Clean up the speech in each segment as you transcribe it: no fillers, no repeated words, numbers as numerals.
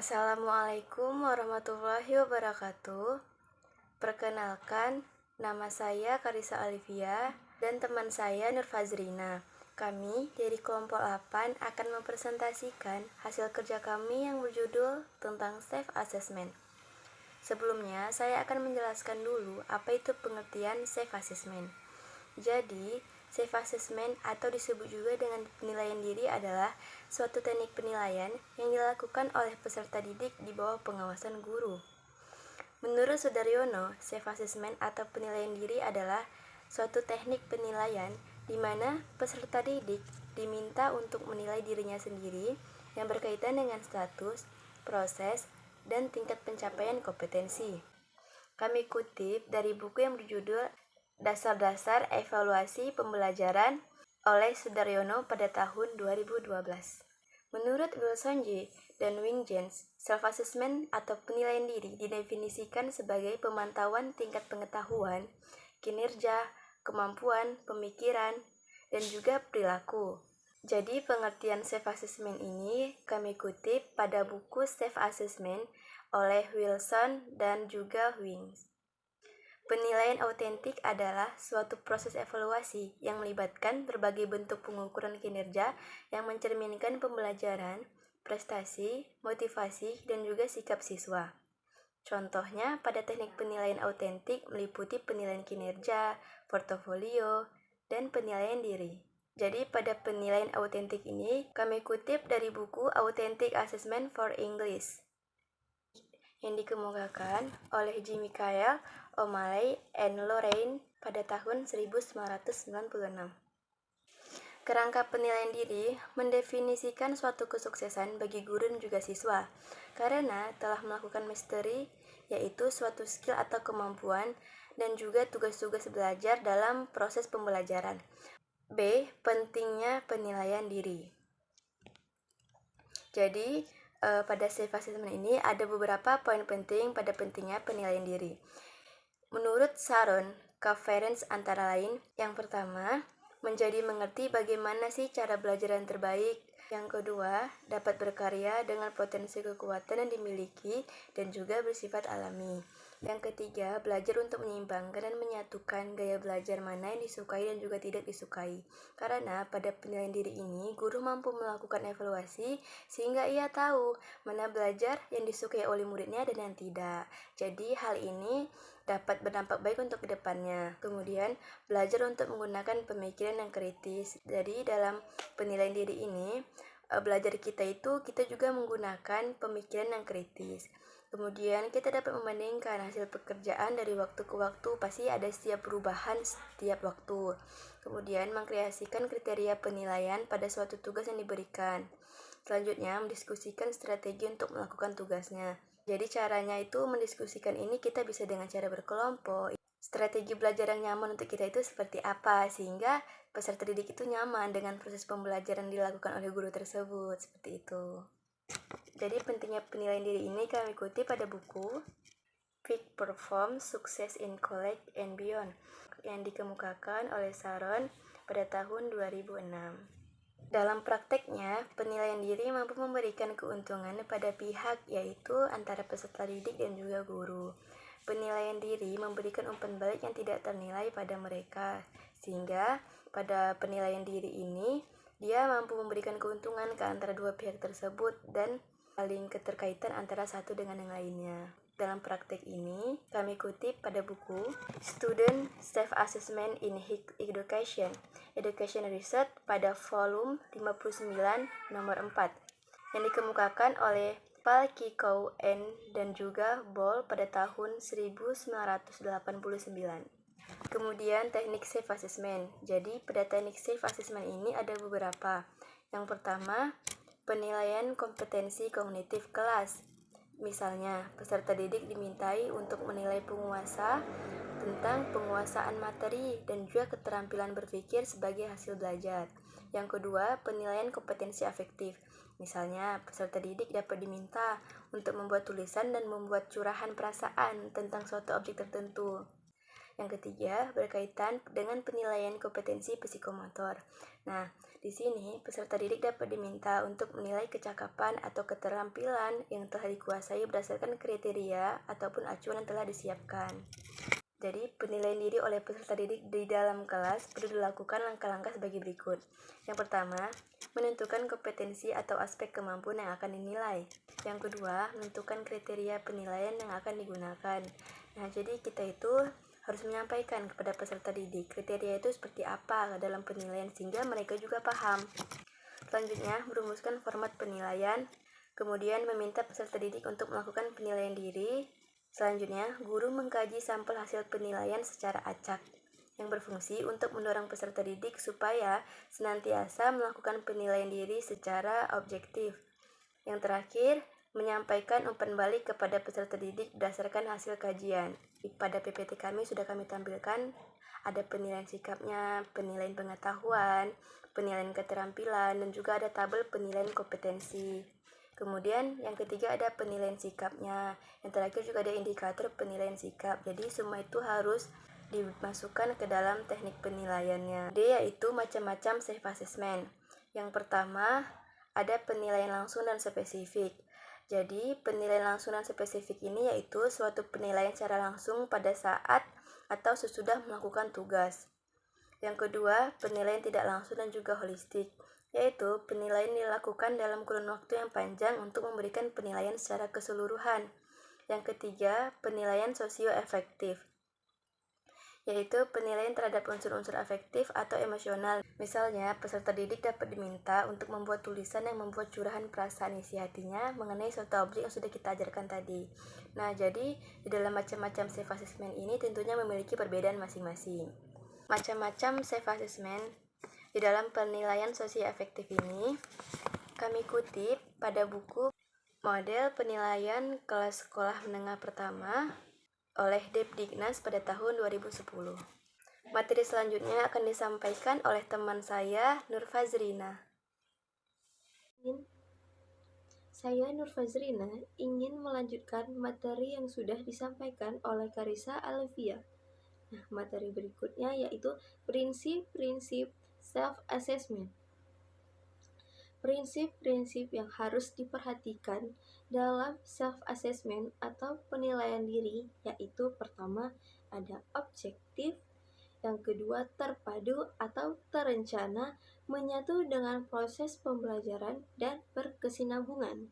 Assalamualaikum warahmatullahi wabarakatuh. Perkenalkan, nama saya Karissa Alivia dan teman saya Nur Fazrina. Kami dari kelompok 8 akan mempresentasikan hasil kerja kami yang berjudul tentang self-assessment. Sebelumnya, saya akan menjelaskan dulu apa itu pengertian self-assessment. Jadi, self-assessment atau disebut juga dengan penilaian diri adalah suatu teknik penilaian yang dilakukan oleh peserta didik di bawah pengawasan guru. Menurut Sudaryono, self-assessment atau penilaian diri adalah suatu teknik penilaian di mana peserta didik diminta untuk menilai dirinya sendiri yang berkaitan dengan status, proses, dan tingkat pencapaian kompetensi. Kami kutip dari buku yang berjudul Dasar-dasar Evaluasi Pembelajaran oleh Sudaryono pada tahun 2012. Menurut Wilson J. dan Wing Jens, self-assessment atau penilaian diri didefinisikan sebagai pemantauan tingkat pengetahuan, kinerja, kemampuan, pemikiran, dan juga perilaku. Jadi pengertian self-assessment ini kami kutip pada buku Self-Assessment oleh Wilson dan juga Wings. Penilaian autentik adalah suatu proses evaluasi yang melibatkan berbagai bentuk pengukuran kinerja yang mencerminkan pembelajaran, prestasi, motivasi, dan juga sikap siswa. Contohnya, pada teknik penilaian autentik meliputi penilaian kinerja, portofolio, dan penilaian diri. Jadi, pada penilaian autentik ini, kami kutip dari buku Authentic Assessment for English yang dikemukakan oleh Jimmy Kyle, O'Malley, and Lorraine pada tahun 1996. Kerangka penilaian diri mendefinisikan suatu kesuksesan bagi guru dan juga siswa, karena telah melakukan mastery, yaitu suatu skill atau kemampuan, dan juga tugas-tugas belajar dalam proses pembelajaran. B. Pentingnya penilaian diri. Jadi, pada self-assessment ini ada beberapa poin penting pada pentingnya penilaian diri. Menurut Sharon Conference antara lain, yang pertama, menjadi mengerti bagaimana sih cara belajar yang terbaik. Yang kedua, dapat berkarya dengan potensi kekuatan yang dimiliki dan juga bersifat alami. Yang ketiga, belajar untuk menyeimbangkan dan menyatukan gaya belajar mana yang disukai dan juga tidak disukai. Karena pada penilaian diri ini, guru mampu melakukan evaluasi sehingga ia tahu mana belajar yang disukai oleh muridnya dan yang tidak. Jadi hal ini dapat berdampak baik untuk kedepannya. Kemudian, belajar untuk menggunakan pemikiran yang kritis. Jadi dalam penilaian diri ini, belajar kita juga menggunakan pemikiran yang kritis. Kemudian kita dapat membandingkan hasil pekerjaan dari waktu ke waktu, pasti ada setiap perubahan setiap waktu. Kemudian mengkreasikan kriteria penilaian pada suatu tugas yang diberikan. Selanjutnya mendiskusikan strategi untuk melakukan tugasnya. Jadi caranya itu mendiskusikan ini kita bisa dengan cara berkelompok. Strategi belajar yang nyaman untuk kita itu seperti apa, sehingga peserta didik itu nyaman dengan proses pembelajaran dilakukan oleh guru tersebut, seperti itu. Jadi pentingnya penilaian diri ini kami kutip pada buku Peak Perform Success in College and Beyond yang dikemukakan oleh Sharon pada tahun 2006. Dalam prakteknya, penilaian diri mampu memberikan keuntungan pada pihak, yaitu antara peserta didik dan juga guru. Penilaian diri memberikan umpan balik yang tidak ternilai pada mereka, sehingga pada penilaian diri ini, dia mampu memberikan keuntungan ke antara dua pihak tersebut dan saling keterkaitan antara satu dengan yang lainnya. Dalam praktek ini, kami kutip pada buku Student Self-Assessment in Education, Education Research pada volume 59 nomor 4 yang dikemukakan oleh Paul Kikow dan juga Ball pada tahun 1989. Kemudian teknik self-assessment. Jadi pada teknik self-assessment ini ada beberapa. Yang pertama, penilaian kompetensi kognitif kelas. Misalnya, peserta didik dimintai untuk menilai penguasa tentang penguasaan materi dan juga keterampilan berpikir sebagai hasil belajar. Yang kedua, penilaian kompetensi afektif. Misalnya, peserta didik dapat diminta untuk membuat tulisan dan membuat curahan perasaan tentang suatu objek tertentu. Yang ketiga, berkaitan dengan penilaian kompetensi psikomotor. Nah, di sini peserta didik dapat diminta untuk menilai kecakapan atau keterampilan yang telah dikuasai berdasarkan kriteria ataupun acuan yang telah disiapkan. Jadi, penilaian diri oleh peserta didik di dalam kelas perlu dilakukan langkah-langkah sebagai berikut. Yang pertama, menentukan kompetensi atau aspek kemampuan yang akan dinilai. Yang kedua, menentukan kriteria penilaian yang akan digunakan. Nah, jadi kita itu harus menyampaikan kepada peserta didik kriteria itu seperti apa dalam penilaian sehingga mereka juga paham. Selanjutnya, merumuskan format penilaian, kemudian meminta peserta didik untuk melakukan penilaian diri. Selanjutnya, guru mengkaji sampel hasil penilaian secara acak, yang berfungsi untuk mendorong peserta didik supaya senantiasa melakukan penilaian diri secara objektif. Yang terakhir, menyampaikan umpan balik kepada peserta didik berdasarkan hasil kajian. Pada PPT kami sudah kami tampilkan ada penilaian sikapnya, penilaian pengetahuan, penilaian keterampilan, dan juga ada tabel penilaian kompetensi. Kemudian yang ketiga ada penilaian sikapnya. Yang terakhir juga ada indikator penilaian sikap. Jadi semua itu harus dimasukkan ke dalam teknik penilaiannya. D yaitu macam-macam self assessment. Yang pertama ada penilaian langsung dan spesifik. Jadi, penilaian langsung dan spesifik ini yaitu suatu penilaian secara langsung pada saat atau sesudah melakukan tugas. Yang kedua, penilaian tidak langsung dan juga holistik, yaitu penilaian dilakukan dalam kurun waktu yang panjang untuk memberikan penilaian secara keseluruhan. Yang ketiga, penilaian sosio-efektif, yaitu penilaian terhadap unsur-unsur afektif atau emosional. Misalnya, peserta didik dapat diminta untuk membuat tulisan yang membuat curahan perasaan isi hatinya mengenai suatu objek yang sudah kita ajarkan tadi. Nah, jadi di dalam macam-macam self assessment ini tentunya memiliki perbedaan masing-masing. Macam-macam self assessment di dalam penilaian sosio-efektif ini kami kutip pada buku Model Penilaian Kelas Sekolah Menengah Pertama oleh Depdiknas pada tahun 2010. Materi selanjutnya akan disampaikan oleh teman saya, Nurfazrina. Saya Nurfazrina ingin melanjutkan materi yang sudah disampaikan oleh Karissa Alivia. Nah, materi berikutnya yaitu prinsip-prinsip self-assessment. Prinsip-prinsip yang harus diperhatikan dalam self-assessment atau penilaian diri yaitu pertama ada objektif, yang kedua terpadu atau terencana, menyatu dengan proses pembelajaran dan berkesinambungan.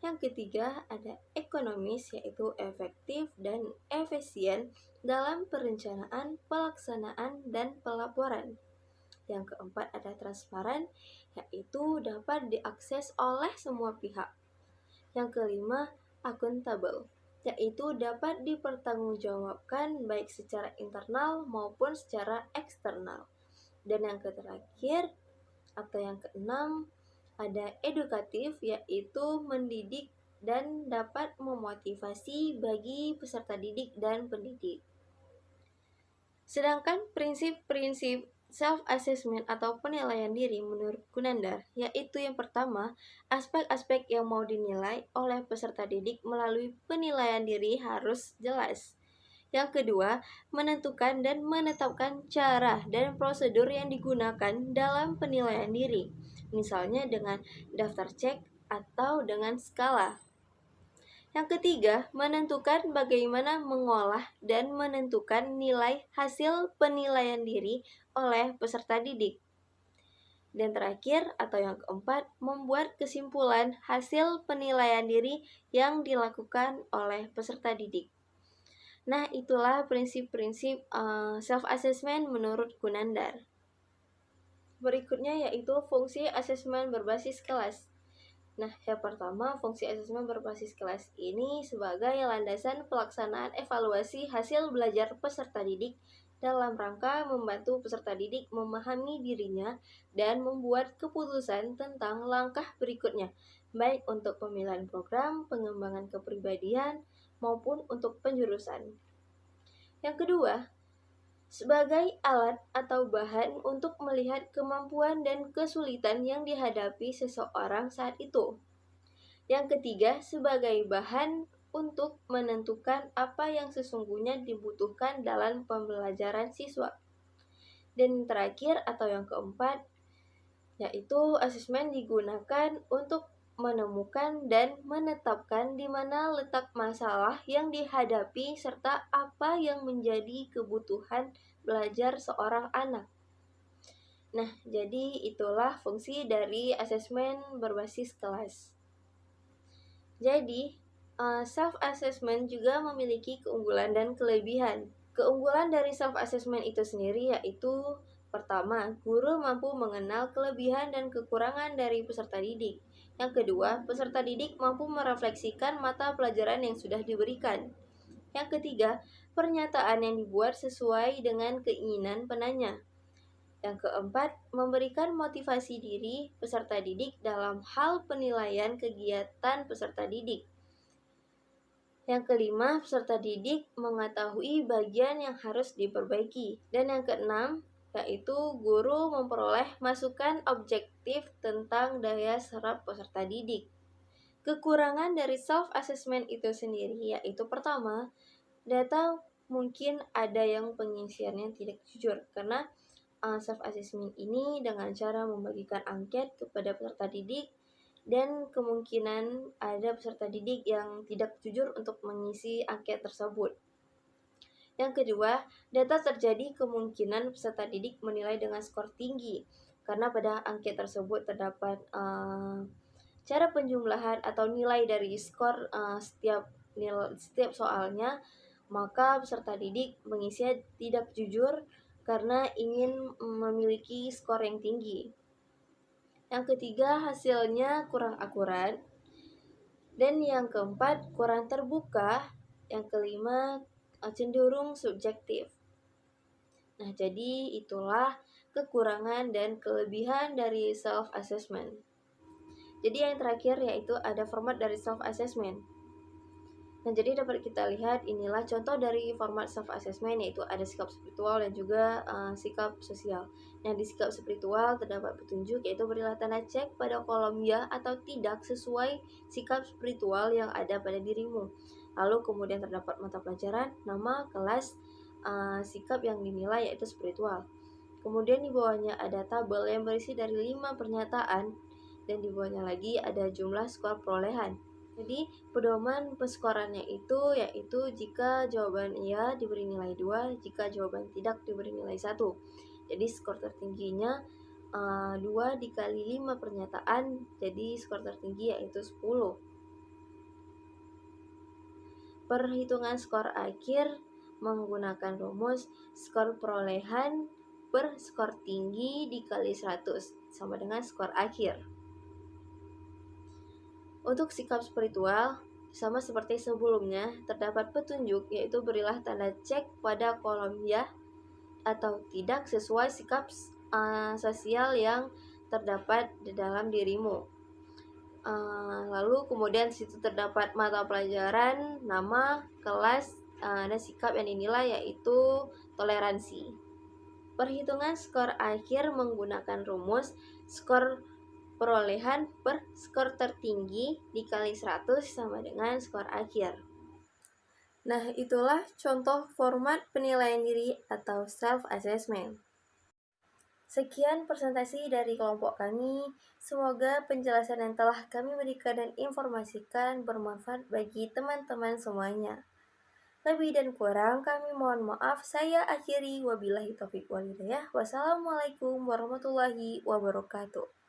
Yang ketiga ada ekonomis yaitu efektif dan efisien dalam perencanaan, pelaksanaan, dan pelaporan. Yang keempat ada transparan, yaitu dapat diakses oleh semua pihak. Yang kelima, akuntabel, yaitu dapat dipertanggungjawabkan baik secara internal maupun secara eksternal. Dan yang terakhir, atau yang keenam, ada edukatif, yaitu mendidik dan dapat memotivasi bagi peserta didik dan pendidik. Sedangkan prinsip-prinsip self-assessment atau penilaian diri menurut Gunandar, yaitu yang pertama, aspek-aspek yang mau dinilai oleh peserta didik melalui penilaian diri harus jelas. Yang kedua, menentukan dan menetapkan cara dan prosedur yang digunakan dalam penilaian diri, misalnya dengan daftar cek atau dengan skala. Yang ketiga, menentukan bagaimana mengolah dan menentukan nilai hasil penilaian diri oleh peserta didik. Dan terakhir, atau yang keempat, membuat kesimpulan hasil penilaian diri yang dilakukan oleh peserta didik. Nah, itulah prinsip-prinsip self-assessment menurut Gunandar. Berikutnya yaitu fungsi asesmen berbasis kelas. Nah, yang pertama, fungsi asesmen berbasis kelas ini sebagai landasan pelaksanaan evaluasi hasil belajar peserta didik dalam rangka membantu peserta didik memahami dirinya dan membuat keputusan tentang langkah berikutnya, baik untuk pemilihan program, pengembangan kepribadian, maupun untuk penjurusan. Yang kedua, sebagai alat atau bahan untuk melihat kemampuan dan kesulitan yang dihadapi seseorang saat itu. Yang ketiga, sebagai bahan untuk menentukan apa yang sesungguhnya dibutuhkan dalam pembelajaran siswa. Dan terakhir atau yang keempat, yaitu asesmen digunakan untuk menemukan dan menetapkan di mana letak masalah yang dihadapi serta apa yang menjadi kebutuhan belajar seorang anak. Nah, jadi itulah fungsi dari asesmen berbasis kelas. Jadi, self-assessment juga memiliki keunggulan dan kelebihan. Keunggulan dari self-assessment itu sendiri yaitu pertama, guru mampu mengenal kelebihan dan kekurangan dari peserta didik. Yang kedua, peserta didik mampu merefleksikan mata pelajaran yang sudah diberikan. Yang ketiga, pernyataan yang dibuat sesuai dengan keinginan penanya. Yang keempat, memberikan motivasi diri peserta didik dalam hal penilaian kegiatan peserta didik. Yang kelima, peserta didik mengetahui bagian yang harus diperbaiki. Dan yang keenam, yaitu guru memperoleh masukan objektif tentang daya serap peserta didik. Kekurangan dari self-assessment itu sendiri yaitu pertama, data mungkin ada yang pengisiannya tidak jujur karena self-assessment ini dengan cara membagikan angket kepada peserta didik dan kemungkinan ada peserta didik yang tidak jujur untuk mengisi angket tersebut. Yang kedua, data terjadi kemungkinan peserta didik menilai dengan skor tinggi karena pada angket tersebut terdapat cara penjumlahan atau nilai dari skor setiap soalnya, maka peserta didik mengisinya tidak jujur karena ingin memiliki skor yang tinggi. Yang ketiga, hasilnya kurang akurat. Dan yang keempat, kurang terbuka. Yang kelima, cenderung subjektif. Nah, jadi itulah kekurangan dan kelebihan dari self-assessment. Jadi yang terakhir yaitu ada format dari self-assessment. Nah, jadi dapat kita lihat inilah contoh dari format self-assessment, yaitu ada sikap spiritual dan juga sikap sosial. Nah, di sikap spiritual terdapat petunjuk yaitu berilah tanda cek pada kolom ya atau tidak sesuai sikap spiritual yang ada pada dirimu. Lalu kemudian terdapat mata pelajaran, nama, kelas, sikap yang dinilai yaitu spiritual. Kemudian di bawahnya ada tabel yang berisi dari 5 pernyataan dan di bawahnya lagi ada jumlah skor perolehan. Jadi pedoman peskorannya itu yaitu jika jawaban iya diberi nilai 2, jika jawaban tidak diberi nilai 1. Jadi skor tertingginya 2 dikali 5 pernyataan, jadi skor tertinggi yaitu 10. Perhitungan skor akhir menggunakan rumus skor perolehan per skor tinggi dikali 100 sama dengan skor akhir. Untuk sikap spiritual, sama seperti sebelumnya, terdapat petunjuk yaitu berilah tanda cek pada kolom ya atau tidak sesuai sikap sosial yang terdapat di dalam dirimu. Lalu kemudian situ terdapat mata pelajaran, nama, kelas, dan sikap yang dinilai yaitu toleransi. Perhitungan skor akhir menggunakan rumus skor perolehan per skor tertinggi dikali 100 sama dengan skor akhir. Nah, itulah contoh format penilaian diri atau self-assessment. Sekian presentasi dari kelompok kami. Semoga penjelasan yang telah kami berikan dan informasikan bermanfaat bagi teman-teman semuanya. Lebih dan kurang kami mohon maaf. Saya akhiri, wabillahi taufiq wal hidayah. Wassalamualaikum warahmatullahi wabarakatuh.